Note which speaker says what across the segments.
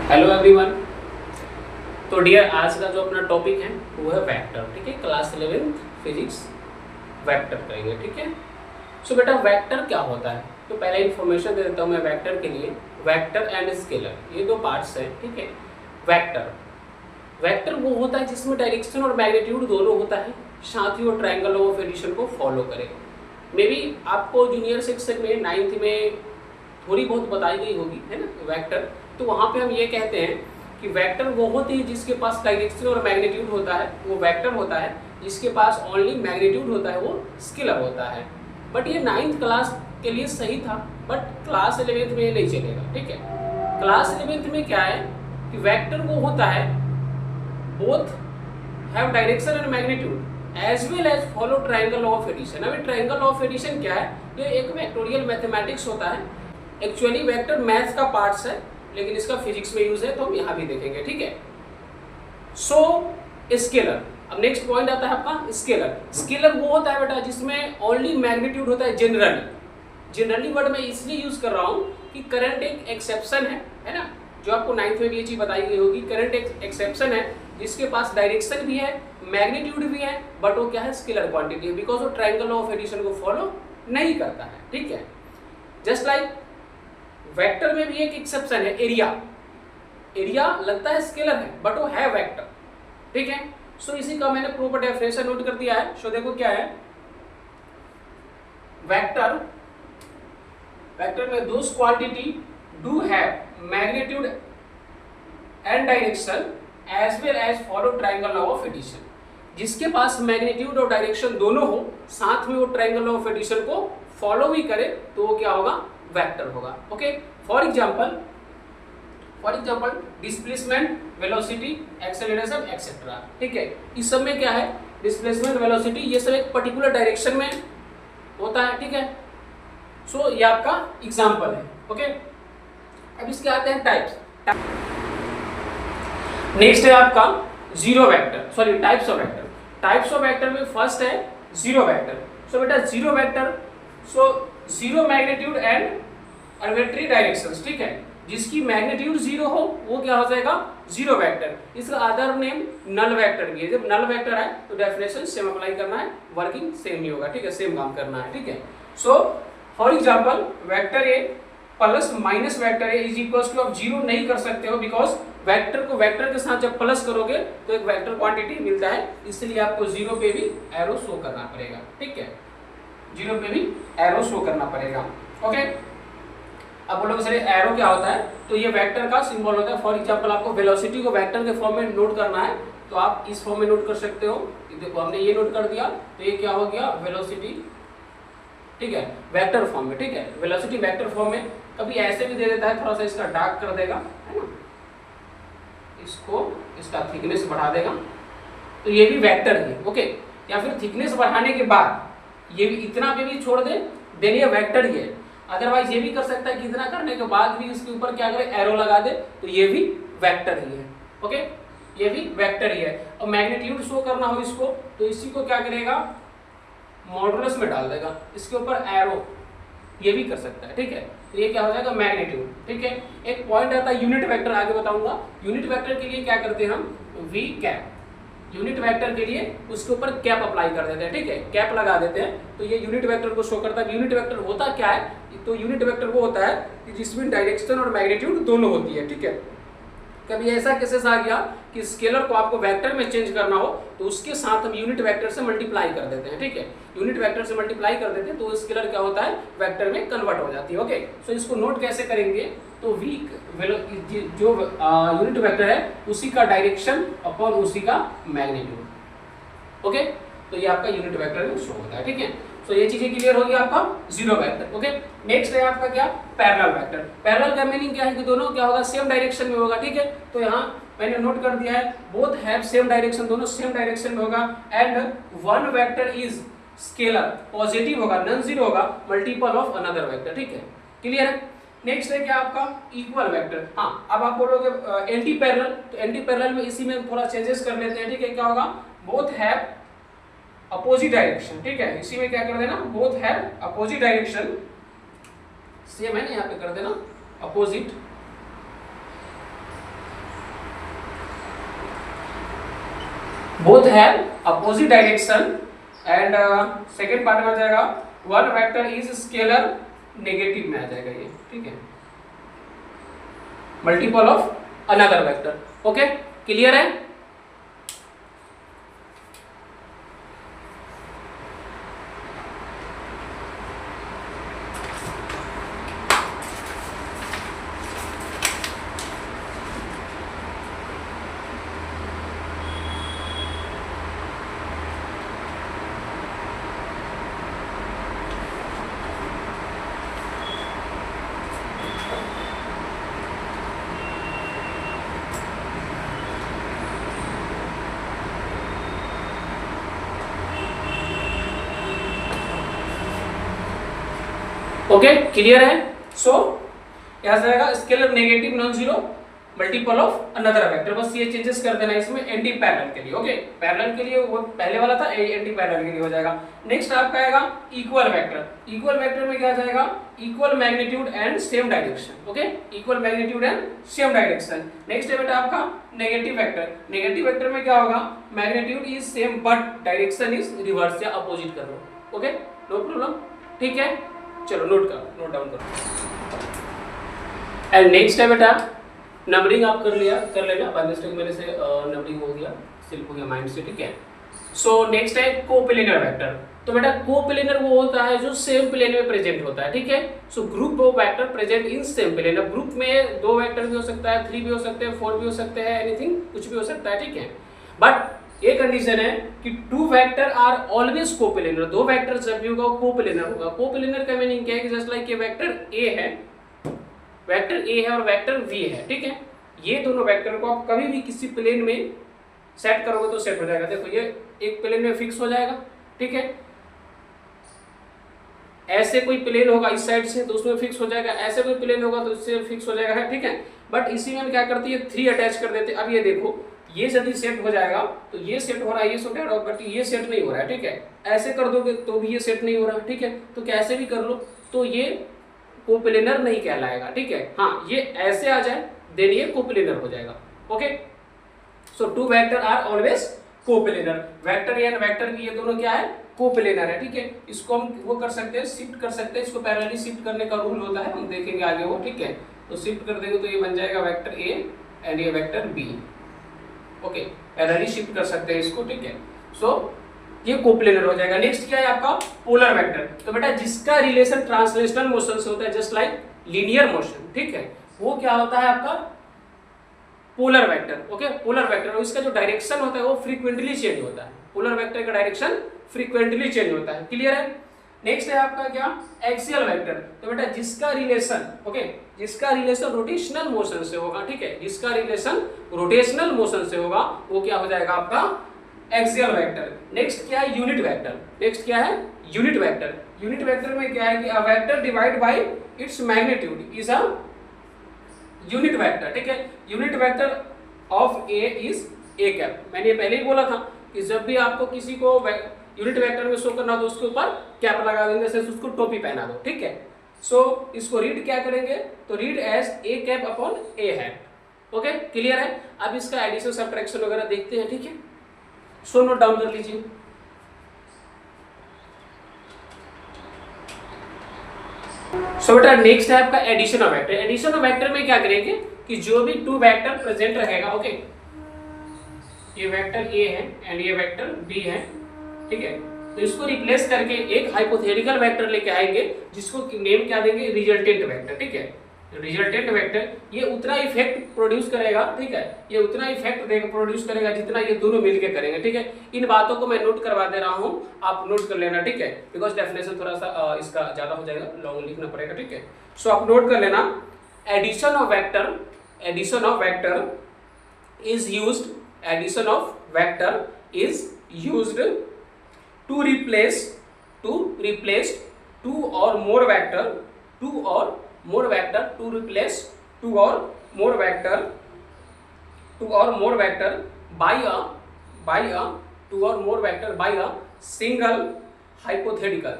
Speaker 1: Hello everyone. तो dear, आज का जो अपना टॉपिक है वो है वेक्टर। ठीक है, क्लास 11th फिजिक्स वेक्टर करेंगे। ठीक है, सो बेटा वेक्टर क्या होता है, तो पहले इन्फॉर्मेशन दे देता हूँ मैं वेक्टर के लिए। वेक्टर एंड स्केलर, ये दो पार्ट्स हैं। ठीक है, वेक्टर वेक्टर वो होता है जिसमें डायरेक्शन और मैग्नीट्यूड दोनों होता है, साथ ही वो ट्रायंगल ऑफ एडिशन को फॉलो करे। मे बी आपको जूनियर सेक्शन में 9th में थोड़ी बहुत बताई गई होगी, है ना वेक्टर। तो वहाँ पे हम ये कहते हैं कि वेक्टर वो होती है जिसके पास डायरेक्शन और मैग्नीट्यूड होता है, वो वेक्टर होता है। जिसके पास ओनली मैग्नीट्यूड होता है वो स्केलर होता है। बट ये 9th क्लास के लिए सही था, बट क्लास 11th में ये नहीं चलेगा। ठीक है, क्लास 11th में क्या है कि वेक्टर वो होता है both have direction and magnitude as well as follow triangle of addition. अभी ट्रायंगल ऑफ एडिशन क्या है, ये एक वेक्टोरियल मैथमेटिक्स होता है। एक्चुअली वेक्टर मैथ्स का पार्ट्स है, लेकिन इसका फिजिक्स में यूज है, तो हम यहाँ भी देखेंगे। ठीक है, सो स्केलर। अब नेक्स्ट पॉइंट आता है आपका स्केलर। स्केलर वो होता है बेटा जिसमें ओनली मैग्नीट्यूड होता है। जनरली वर्ड मैं इसलिए यूज कर रहा हूँ कि करंट एक एक्सेप्शन है ना, जो आपको 9th में भी ये चीज बताई गई होगी। करंट एक एक्सेप्शन है जिसके पास डायरेक्शन भी है, मैग्नीट्यूड भी है, बट वो क्या है, स्केलर क्वांटिटी है, बिकॉज वो ट्रायंगल ऑफ एडिशन को फॉलो नहीं करता है। ठीक है, जस्ट लाइक वेक्टर में भी एक एक्सेप्शन है, एरिया लगता है स्केलर है, बट वो है वेक्टर। ठीक है, सो इसी का मैंने प्रॉपर डेफिनेशन नोट कर दिया है। सो देखो क्या है वेक्टर में those quantity do have magnitude and direction as well as follow triangle of addition. जिसके पास मैग्नीट्यूड और डायरेक्शन दोनों हो, साथ में वो ट्रायंगल ऑफ एडिशन को फॉलो भी करे, तो वो क्या होगा, वेक्टर होगा। Okay, for example displacement, velocity, acceleration etcetera. ठीक है, इस सब में क्या है, डिस्प्लेसमेंट, वेलोसिटी, ये सब एक पर्टिकुलर डायरेक्शन में होता है। ठीक है, सो ये आपका एग्जांपल है। ओके, अब इसके आते हैं टाइप्स। नेक्स्ट है आपका zero vector, sorry types of vector. Types of vector में फर्स्ट है जीरो वेक्टर। सो बेटा zero vector, so zero magnitude and arbitrary directions. ठीक है, जिसकी मैग्नीट्यूड जीरो हो वो क्या हो जाएगा, जीरो वेक्टर। इसका अदर नेम नल वेक्टर भी है। जब नल वेक्टर है तो डेफिनेशन सेम अप्लाई करना है, वर्किंग सेम ही होगा। ठीक है, सेम काम करना है। ठीक है, so for example vector A plus minus vector A is equals to, आप जीरो नहीं कर सकते हो, बिकॉज वेक्टर को वेक्टर के साथ जब प्लस करोगे तो एक वेक्टर क्वांटिटी मिलता है, इसलिए आपको जीरो पे भी एरो शो करना पड़ेगा। ठीक है, जीरो पे भी एरो शो करना पड़ेगा। ओके, अब बोलोगे सर एरो क्या होता है, तो ये वेक्टर का सिंबल होता है। फॉर एग्जांपल आपको वेलोसिटी को वेक्टर के फॉर्म में नोट करना है, तो आप इस फॉर्म में नोट कर सकते हो। देखो हमने ये नोट कर दिया, तो ये क्या हो गया, वेलोसिटी। ठीक है, वेक्टर फॉर्म में। ठीक है, वेलोसिटी वेक्टर फॉर्म में। कभी ऐसे भी दे देता है, थोड़ा सा इसका डार्क कर देगा, है ना, इसका थिकनेस बढ़ा देगा, तो ये भी वेक्टर है। ओके, या फिर थिकनेस बढ़ाने के बाद ये भी इतना पे भी छोड़ दे, देन ये वेक्टर ही है। अदरवाइज ये भी कर सकता है कि इतना करने के बाद भी इसके ऊपर क्या करे, एरो लगा दे, तो ये भी वेक्टर ही है। ओके, ये भी वेक्टर ही है। और मैग्नीट्यूड शो करना हो इसको, तो इसी को क्या करेगा, मॉडुलस में डाल देगा, इसके ऊपर एरो, ये भी कर सकता है। ठीक है, तो ये क्या हो जाएगा, मैग्नीट्यूड। ठीक है, एक पॉइंट आता है यूनिट वेक्टर, आगे बताऊंगा। यूनिट वेक्टर के लिए क्या करते हैं हम, वी कैप। यूनिट वेक्टर के लिए उसके ऊपर कैप अप्लाई कर देते हैं। ठीक है, कैप लगा देते हैं, तो ये यूनिट वेक्टर को शो करता है। यूनिट वेक्टर होता क्या है, तो यूनिट वेक्टर वो होता है कि जिसमें डायरेक्शन और मैग्नीट्यूड दोनों होती है। ठीक है, कभी ऐसा केसेस आ गया कि स्केलर को आपको वेक्टर में चेंज करना हो, तो उसके साथ हम यूनिट वेक्टर से मल्टीप्लाई कर देते हैं। ठीक है, यूनिट वेक्टर से मल्टीप्लाई कर देते हैं, तो स्केलर क्या होता है, वेक्टर में कन्वर्ट हो जाती है। ओके, सो इसको नोट कैसे करेंगे, तो वी जो यूनिट वेक्टर है उसी का डायरेक्शन अपॉन उसी का मैग्नीट्यूड। ओके, तो ये आपका यूनिट वेक्टर में शो होता है। ठीक है, सो ये चीजें क्लियर होगी आपका जीरो वेक्टर। ओके, नेक्स्ट है आपका क्या, पैरेलल वेक्टर। पैरेलल का मीनिंग क्या है कि दोनों क्या होगा, सेम डायरेक्शन में होगा। ठीक है, तो यहाँ मैंने नोट कर दिया है, बोथ हैव सेम डायरेक्शन, दोनों सेम डायरेक्शन में होगा। And one vector is scalar, positive होगा, नॉन जीरो होगा, मल्टीपल ऑफ अनदर वेक्टर। ठीक है, क्लियर है। नेक्स्ट है क्या आपका, इक्वल वेक्टर। हाँ, अब आप बोलोगे एंटी पैरेलल, तो एंटी पैरेलल में इसी में थोड़ा चेंजेस कर लेते हैं। ठीक है, क्या होगा, बोथ हैव अपोजिट डायरेक्शन। ठीक है, इसी में क्या कर देना, both have opposite direction, same है ना, यहाँ पे कर देना opposite both have opposite direction and second part में आ जाएगा one vector is scalar, negative में आ जाएगा ये, ठीक है, multiple of another vector. Okay, clear है? ओके, क्लियर है? सो यहाँ से आएगा scalar negative non zero multiple of another vector, बस ये चेंजेस कर देना इसमें एंटी पैरेलल के लिए। ओके, पैरेलल के लिए वो पहले वाला था, एंटी पैरेलल के लिए हो जाएगा। नेक्स्ट आपका आएगा इक्वल वेक्टर। इक्वल वेक्टर में क्या आ जाएगा? Equal magnitude and same direction. Okay, equal magnitude and same direction. Next है बेटा आपका नेगेटिव वेक्टर। नेगेटिव वेक्टर में क्या होगा? Magnitude is same but direction is reverse या अपोजिट कर लो। ओके, नो प्रॉब्लम, ठीक है, चलो नोट डाउन करो। एंड नेक्स्ट है बेटा नंबरिंग, आप कर लेना बाय मिस्टेक मेरे से नंबरिंग हो गया, स्लिप हो गया माइंड से, ठीक है। सो नेक्स्ट है कोप्लेनर वेक्टर। तो बेटा कोप्लेनर वो होता है जो सेम प्लेन में प्रेजेंट होता है, ठीक है। So group of vector present in same plane. अब ग्रुप में 2 वेक्टर भी हो सकता है, 3 भी हो सकते हैं, 4 भी हो सकते हैं, एनीथिंग कुछ भी हो सकता है, ठीक है। बट ये कंडीशन है कि 2 vector are always coplanar. 2 vector जब भी होगा कोप्लेनर होगा। कोप्लेनर का मीनिंग क्या है कि जस्ट लाइक ये वेक्टर ए है और वेक्टर वी है, ठीक है। ये दोनों वेक्टर को आप कभी भी किसी प्लेन में सेट करोगे तो सेट हो जाएगा। देखो ये एक प्लेन में फिक्स हो जाएगा, ठीक है। ऐसे कोई प्लेन होगा इस साइड से तो उसमें फिक्स हो जाएगा, ऐसे कोई प्लेन होगा तो इससे फिक्स हो जाएगा, ठीक है। बट इसी में हम क्या करते हैं 3 अटैच कर देते हैं। अब ये देखो ये यदि सेट हो जाएगा तो ये सेट हो रहा है, ये सेट हो रहा है, बट ये सेट नहीं हो रहा है, ठीक है। ऐसे कर दोगे तो भी ये सेट नहीं हो रहा, ठीक है। तो कैसे भी कर लो तो ये कोप्लेनर नहीं कहलाएगा, ठीक है। हाँ, ये ऐसे आ जाए देन ये कोप्लेनर हो जाएगा। Okay, so 2 vector are always coplanar. Vector A and vector B ये दोनों क्या है? कोप्लेनर है, ठीक है। इसको हम वो कर सकते हैं, शिफ्ट कर सकते हैं, इसको पैरेलली शिफ्ट करने का रूल होता है, हम देखेंगे आगे वो, ठीक है। तो शिफ्ट कर देंगे तो ये बन जाएगा वेक्टर ए एंड ये vector B. Okay, parallelly shift कर सकते हैं इसको, ठीक है। सो ये कोप्लेनर हो जाएगा। नेक्स्ट क्या है आपका? Polar vector. तो बेटा जिसका रिलेशन ट्रांसलेशनल मोशन से होता है जस्ट लाइक लीनियर मोशन, ठीक है, वो क्या होता है आपका? Polar vector. Okay, polar vector, और इसका जो डायरेक्शन होता है वो फ्रीक्वेंटली चेंज होता है। पोलर वेक्टर का डायरेक्शन फ्रीक्वेंटली चेंज होता है, क्लियर है। नेक्स्ट है आपका क्या? Axial vector. तो बेटा जिसका रिलेशन, ओके, जिसका रिलेशन रोटेशनल मोशन से होगा, ठीक है, जिसका रिलेशन रोटेशनल मोशन से होगा वो क्या हो जाएगा आपका? Axial vector. नेक्स्ट क्या है? Unit vector. नेक्स्ट क्या है? Unit vector. यूनिट वेक्टर में क्या है कि a vector divide by its magnitude is a unit vector, ठीक है। Unit vector of A is A cap. मैंने पहले ही बोला था कि जब भी आपको किसी को यूनिट वेक्टर में शो करना हो तो उसके ऊपर कैप लगा देंगे, जैसे उसको टोपी पहना दो, ठीक है। सो इसको रीड क्या करेंगे? तो read as A cap upon A hat. Okay, clear है। अब इसका एडिशन सब्ट्रैक्शन वगैरह देखते हैं, ठीक है। सो नोट डाउन कर लीजिए। सो बेटा नेक्स्ट है आपका addition of vector. Addition of vector में क्या करेंगे कि जो भी 2 वेक्टर प्रेजेंट रहेगा, ओके, ये वेक्टर ए है एंड ये वेक्टर बी है, ठीक है, तो इसको रिप्लेस करके एक हाइपोथेटिकल वेक्टर लेके आएंगे जिसको नेम क्या देंगे? रिजल्टेंट वेक्टर, ठीक है। रिजल्टेंट वेक्टर ये उतना इफेक्ट प्रोड्यूस करेगा, ठीक है, ये उतना इफेक्ट प्रोड्यूस करेगा जितना ये दोनों मिलके करेंगे, ठीक है। इन बातों को मैं नोट करवा दे रहा हूँ, आप नोट कर लेना, ठीक है, बिकॉज डेफिनेशन थोड़ा सा इसका ज्यादा हो जाएगा, लॉन्ग लिखना पड़ेगा, ठीक है। सो आप नोट कर लेना। Addition of vector, addition of vector is used, addition of vector is used to replace two or more vector, to replace two or more vector by a single hypothetical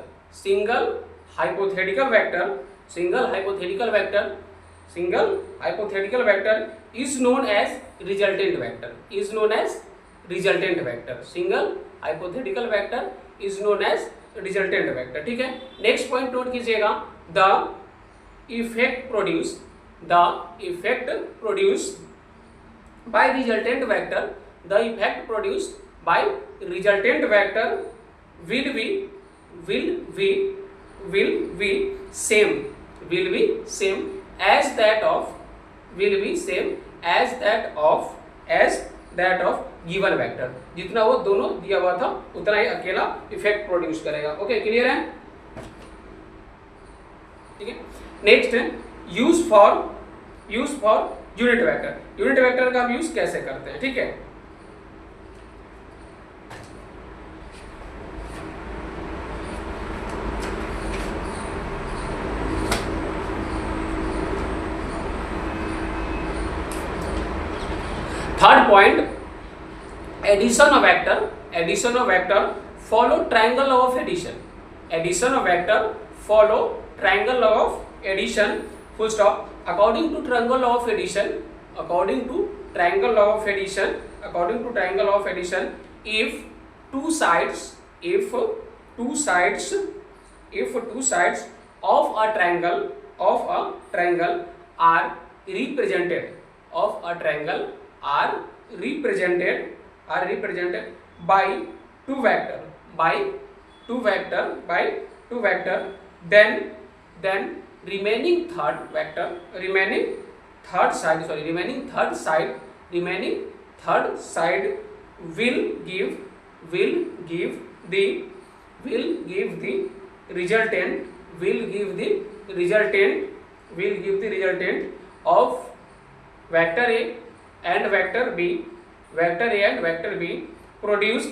Speaker 1: vector is known as resultant vector, resultant vector, single hypothetical vector is known as resultant vector. ठीक है, next point note कीजिएगा, the effect produce by resultant vector, the effect produced by resultant vector will be same as that of given vector. जितना वो दोनों दिया हुआ था उतना ही अकेला इफेक्ट प्रोड्यूस करेगा। ओके, क्लियर है? ठीक है, next use for unit vector. Unit vector का हम यूज कैसे करते हैं? ठीक है, third point, addition of vector follow triangle law of addition. Addition of vector follow triangle law of addition, full stop. According to triangle law of addition, if two sides of a triangle are represented by two vector, then remaining third side will give the resultant of vector A and vector B provides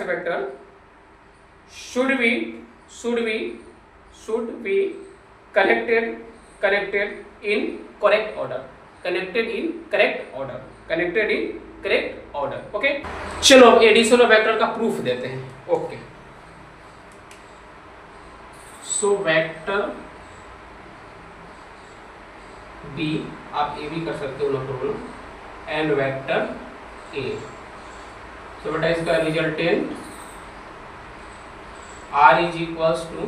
Speaker 1: vector should be connected in correct order। Okay, चलो अब addition of vector का proof देते हैं। Okay, so vector B, आप ए भी कर सकते हो, no problem, and vector A. So बेटा इसका resultant R is equals to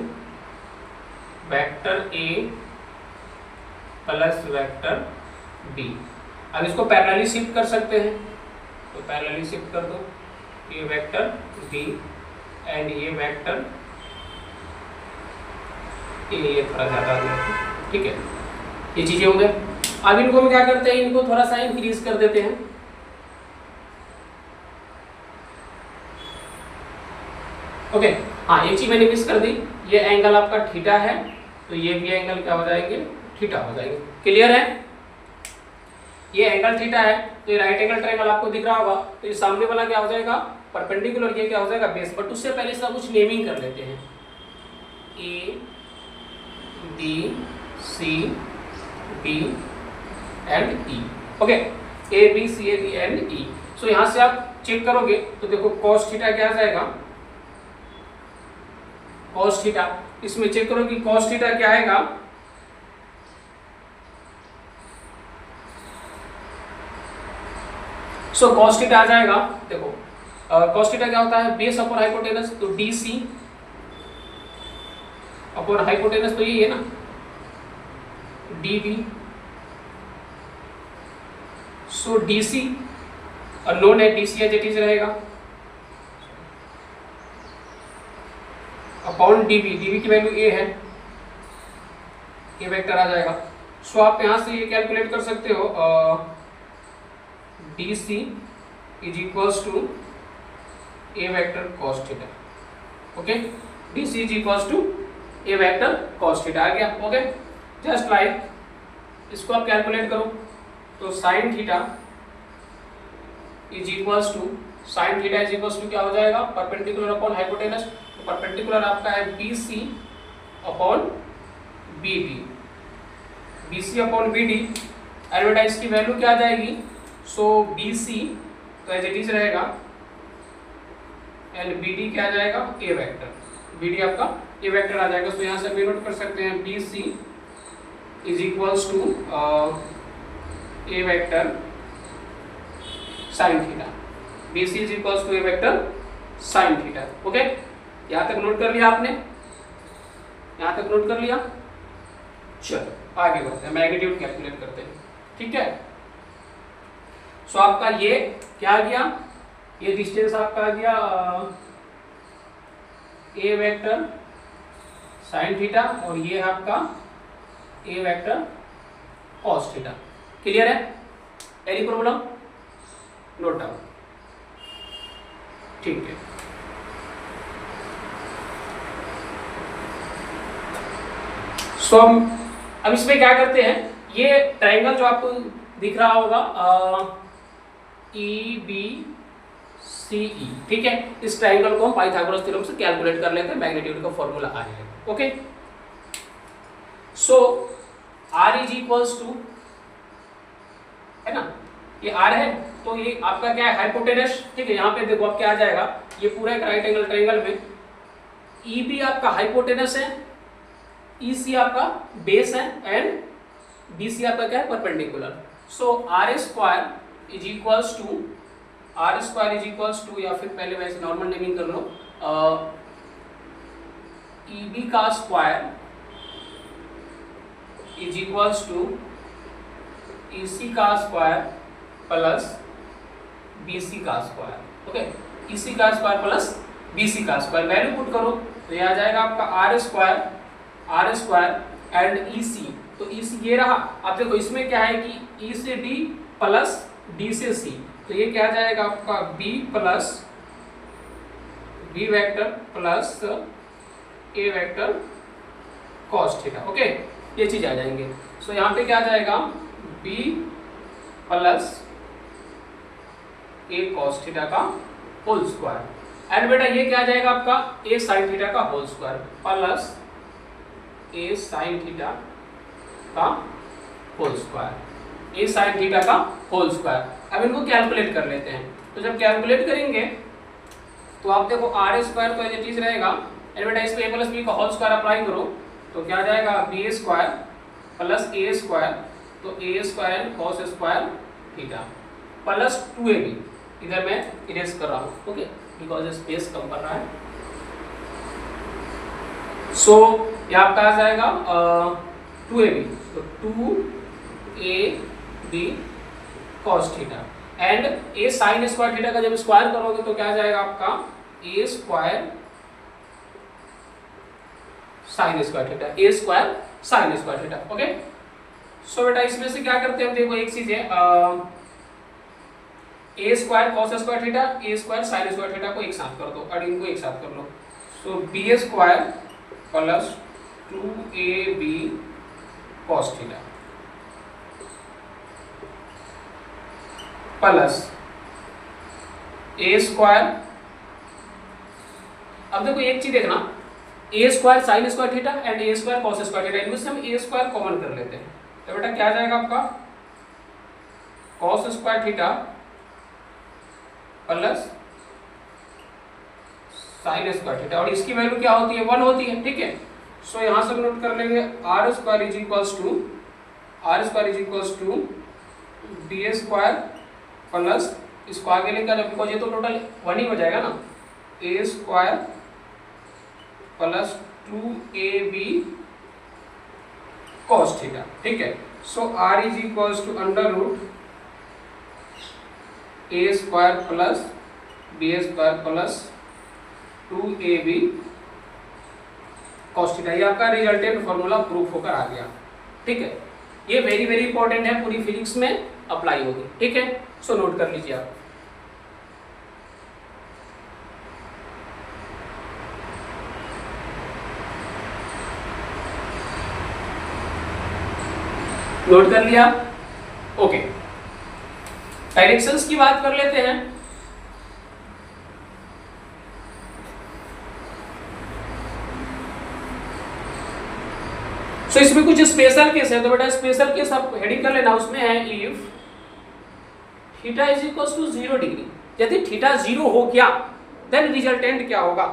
Speaker 1: vector A plus vector B. अब इसको पैरेलली शिफ्ट कर सकते हैं, तो पैरेलली शिफ्ट कर दो, ये वेक्टर बी एंड ये वेक्टर ये थोड़ा ज़्यादा आ गया। ठीक है, ये चीज़ें हो गए। अब इनको हम क्या करते हैं, इनको थोड़ा सा इंक्रीज कर देते हैं। ओके, हाँ, एक चीज मैंने मिस कर दी, ये एंगल आपका थीटा है, तो ये भी एंगल क्या हो जाएंगे, थीटा हो जाएंगे। क्लियर है? ये एंगल थीटा है, तो ये राइट एंगल ट्रायंगल आपको दिख रहा होगा, तो ये सामने वाला क्या हो जाएगा, परपेंडिकुलर, ये क्या हो जाएगा, बेस। बट उससे पहले इसका कुछ नेमिंग कर लेते हैं, A B C D and E. Okay, A B C A D and E. So यहाँ से आप चेक करोगे तो देखो cos थीटा क्या आ जाएगा, cos थीटा, इसमें चेक करो कि cos थीटा क्या आएगा, सो cos थीटा आ जाएगा। देखो cos थीटा क्या होता है, बेस अपॉन हाइपोटेनस, तो DC अपॉन हाइपोटेनस तो यही है ना, DB। सो DC अननोन है, DC एज इट इज रहेगा, अपॉन DB, DB की वैल्यू A है, ये वेक्टर आ जाएगा। सो आप यहां से ये कैलकुलेट कर सकते हो, DC is equals to A vector cos theta. Okay, DC is equals to A vector cos theta आ गया। ओके, जस्ट लाइक इसको आप कैलकुलेट करो, तो sin theta is equals to क्या हो जाएगा, परपेंडिकुलर अपॉन हाइपोटेनस, तो परपेंडिकुलर आपका है BC upon BD, BC upon BD, advertise की वैल्यू क्या आ जाएगी, सो BC तो एज इट इज रहेगा, एंड BD क्या आ जाएगा, A वेक्टर, BD आपका A वेक्टर आ जाएगा। तो यहाँ से हम नोट कर सकते हैं BC is equals to A vector sine theta, B C is equals to A vector sine theta. Okay, यहां तक नोट कर लिया आपने, यहां तक नोट कर लिया। चलो आगे बढ़ते हैं, मैग्नीट्यूड कैलकुलेट करते हैं। ठीक है, सो आपका ये क्या आ गया, ये डिस्टेंस आपका आ गया ए वेक्टर साइन थीटा और ये है आपका ए वेक्टर कॉस थीटा। क्लियर है? Any problem? Note down. ठीक है, सो अब इसमें क्या करते हैं, ये ट्रायंगल जो आपको दिख रहा होगा ई बी सी ई, ठीक है, इस ट्रायंगल को हम पाइथागोरस थ्योरम से कैलकुलेट कर लेते हैं, मैग्नीट्यूड का फॉर्मूला आ जाएगा। Okay, so R is equals to, है ना, ये आर है तो ये आपका क्या है, हाइपोटेनस। ठीक है, यहाँ पे देखो अब क्या आ जाएगा, ये पूरा एक राइट एंगल ट्रायंगल में ई बी आपका हाइपोटेनस है, ई सी आपका बेस है एंड बी सी आपका क्या है, perpendicular. So R square is equals to, R square is equals to, या फिर पहले वैसे नॉर्मल नेमिंग कर लो, ई बी का square is equals to E C का स्क्वायर प्लस बी सी का स्क्वायर। ओके, ई सी का स्क्वायर प्लस बी सी का स्क्वायर, वैल्यू पुट करो तो ये आ जाएगा आपका आर स्क्वायर एंड ई सी, तो ई सी ये रहा। अब देखो इसमें क्या है कि ई से डी प्लस डी से सी, तो ये क्या आ जाएगा आपका B plus B vector plus A vector cos theta. Okay, ये चीज आ जाएंगे। सो यहाँ पे क्या आ जाएगा, बी प्लस ए कॉस थीटा का होल स्क्वायर एंड बेटा ये क्या आ जाएगा आपका ए साइन थीटा का होल स्क्वायर प्लस ए साइन थीटा का होल स्क्वायर, ए साइन थीटा का होल स्क्वायर। अब इनको कैलकुलेट कर लेते हैं, तो जब कैलकुलेट करेंगे तो आप देखो आर स्क्वायर तो ये चीज रहेगा एंड बेटा इस पे ए प्लस बी का होल स्क्वायर अप्लाई करो तो क्या आ जाएगा, B square plus A square, तो A square cos square theta plus 2ab, इधर मैं इरेज कर रहा हूँ। ओके, बिकॉज स्पेस कम कर रहा है। सो ये आपका आ जाएगा 2ab, तो 2ab cos theta and a sin square theta का जब स्क्वायर करोगे तो क्या आ जाएगा आपका a square sin square theta, a square sin square theta. Okay, so बेटा इसमें से क्या करते हैं, देखो एक चीज है, a square cos square theta, a square sin square theta को एक साथ कर दो और इनको एक साथ कर लो। सो b square plus 2ab cos theta plus a square, अब देखो एक चीज देखना, a square sine square theta and a square cos square theta, इनमें से हम a स्क्वायर कॉमन कर लेते हैं तो बेटा क्या आ जाएगा आपका cos square theta plus sine square theta, और इसकी वैल्यू क्या होती है, 1 होती है। ठीक है, सो यहां से नोट कर लेंगे R square is equals to B square plus इसको आगे लेकर, बिकॉज ये तो टोटल 1 ही हो जाएगा ना, A square plus 2ab cos theta. ठीक है, so R is equals to under root A square plus B square plus 2ab cos theta, ये आपका रिजल्टेंट फॉर्मूला प्रूफ होकर आ गया। ठीक है, ये वेरी वेरी इंपॉर्टेंट है, पूरी फिजिक्स में अप्लाई होगी। ठीक है, सो नोट कर लीजिए आप। नोट कर लिया? ओके, डायरेक्शंस की बात कर लेते हैं। सो इसमें कुछ स्पेशल केस है, तो बेटा स्पेशल केस आप हेडिंग कर लेना, उसमें है if theta is equals to 0 degree, यदि थीटा 0 हो गया देन रिजल्टेंट क्या होगा,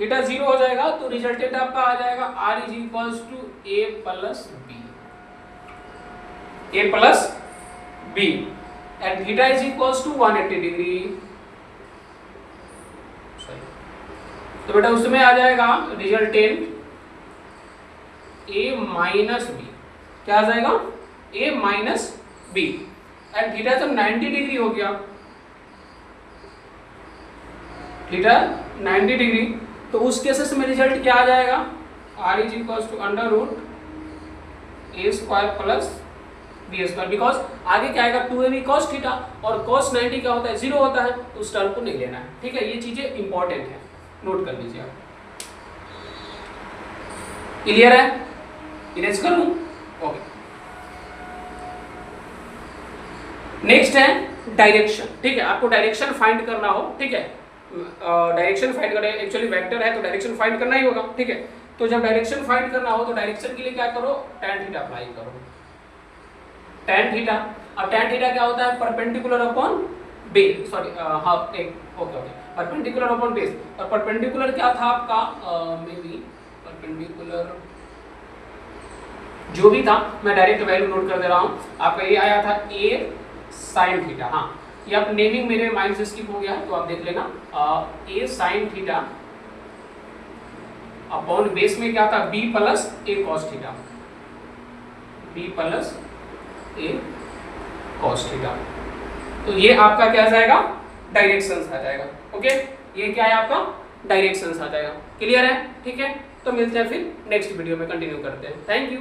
Speaker 1: थीटा 0 हो जाएगा तो रिजल्टेंट आपका आ जाएगा r is equals to a plus B. A plus B and theta is equals to 180 degree. तो बेटा उसमें आ जाएगा रिजल्टेंट a माइनस बी, क्या आ जाएगा a minus B and theta जब 90 डिग्री हो गया, थीटा 90 डिग्री, तो उस केसेस में रिजल्ट क्या आ जाएगा, r is equals to under root A square plus B square, because आगे क्या आएगा 2ab cos थीटा और cos 90 क्या होता है 0 होता है, तो उस टर्म को नहीं लेना है। ठीक है, ये चीजें इंपॉर्टेंट है, नोट कर लीजिए आप। क्लियर है, इरेज कर लूं? ओके। नेक्स्ट है डायरेक्शन। ठीक है, आपको डायरेक्शन फाइंड करना हो, ठीक है, डायरेक्शन फाइंड करना, एक्चुअली वेक्टर है तो डायरेक्शन फाइंड करना ही होगा। ठीक है, तो जब डायरेक्शन फाइंड करना हो तो डायरेक्शन के लिए क्या करो, tan थीटा अप्लाई करो, tan थीटा। अब tan थीटा क्या होता है, परपेंडिकुलर अपॉन बेस, सॉरी हाँ एक okay okay, perpendicular upon base. और परपेंडिकुलर क्या था आपका, मे बी परपेंडिकुलर जो भी था, मैं डायरेक्ट वैल्यू नोट कर दे रहा हूँ आपका, ये आया था a sin थीटा। हाँ, ये आप नेमिंग मेरे माइंड से स्किप हो गया है तो आप देख लेना, a sin theta upon base में क्या था, b plus a cos theta, b plus a cos theta. तो ये आपका क्या आ जाएगा, डायरेक्शंस आ जाएगा। ओके, ये क्या है आपका, डायरेक्शंस आ जाएगा। क्लियर है? ठीक है, तो मिलते हैं फिर नेक्स्ट वीडियो में, कंटिन्यू करते हैं। Thank you.